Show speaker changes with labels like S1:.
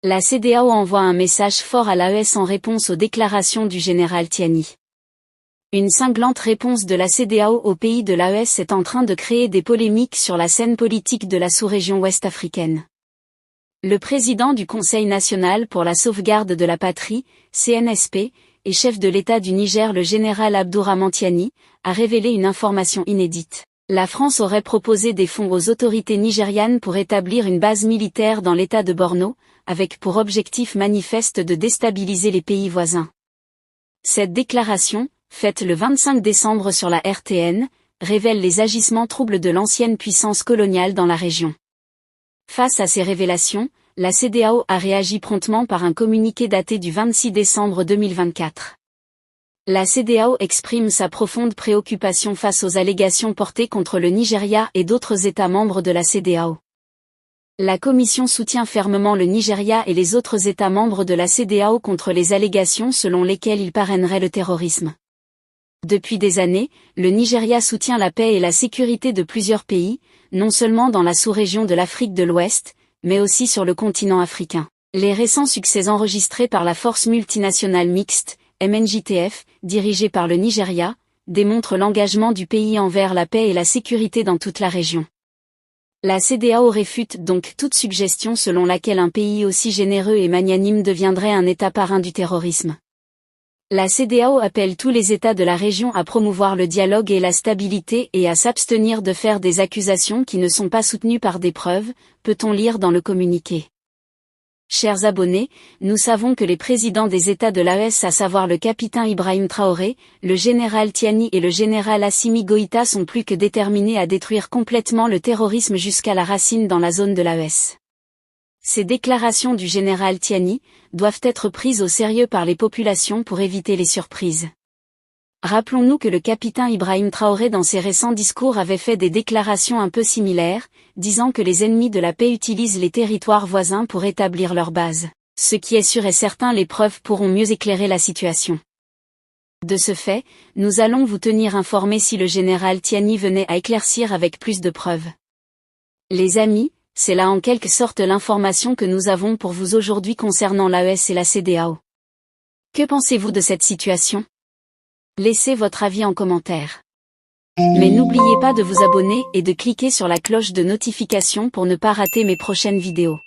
S1: La CEDEAO envoie un message fort à l'AES en réponse aux déclarations du général Tiani. Une cinglante réponse de la CEDEAO au pays de l'AES est en train de créer des polémiques sur la scène politique de la sous-région ouest-africaine. Le président du Conseil national pour la sauvegarde de la patrie, CNSP, et chef de l'État du Niger, le général Abdourahmane Tiani, a révélé une information inédite. La France aurait proposé des fonds aux autorités nigérianes pour établir une base militaire dans l'État de Borno, avec pour objectif manifeste de déstabiliser les pays voisins. Cette déclaration, faite le 25 décembre sur la RTN, révèle les agissements troubles de l'ancienne puissance coloniale dans la région. Face à ces révélations, la CEDEAO a réagi promptement par un communiqué daté du 26 décembre 2024. La CEDEAO exprime sa profonde préoccupation face aux allégations portées contre le Nigeria et d'autres États membres de la CEDEAO. La Commission soutient fermement le Nigeria et les autres États membres de la CEDEAO contre les allégations selon lesquelles ils parraineraient le terrorisme. Depuis des années, le Nigeria soutient la paix et la sécurité de plusieurs pays, non seulement dans la sous-région de l'Afrique de l'Ouest, mais aussi sur le continent africain. Les récents succès enregistrés par la force multinationale mixte, MNJTF, dirigée par le Nigeria, démontrent l'engagement du pays envers la paix et la sécurité dans toute la région. La CEDEAO réfute donc toute suggestion selon laquelle un pays aussi généreux et magnanime deviendrait un État parrain du terrorisme. La CEDEAO appelle tous les États de la région à promouvoir le dialogue et la stabilité et à s'abstenir de faire des accusations qui ne sont pas soutenues par des preuves, peut-on lire dans le communiqué. Chers abonnés, nous savons que les présidents des États de l'AES, à savoir le capitaine Ibrahim Traoré, le général Tiani et le général Assimi Goïta, sont plus que déterminés à détruire complètement le terrorisme jusqu'à la racine dans la zone de l'AES. Ces déclarations du général Tiani doivent être prises au sérieux par les populations pour éviter les surprises. Rappelons-nous que le capitaine Ibrahim Traoré dans ses récents discours avait fait des déclarations un peu similaires, disant que les ennemis de la paix utilisent les territoires voisins pour établir leur base. Ce qui est sûr et certain, les preuves pourront mieux éclairer la situation. De ce fait, nous allons vous tenir informés si le général Tiani venait à éclaircir avec plus de preuves. Les amis, c'est là en quelque sorte l'information que nous avons pour vous aujourd'hui concernant l'AES et la CEDEAO. Que pensez-vous de cette situation ? Laissez votre avis en commentaire. Mais n'oubliez pas de vous abonner et de cliquer sur la cloche de notification pour ne pas rater mes prochaines vidéos.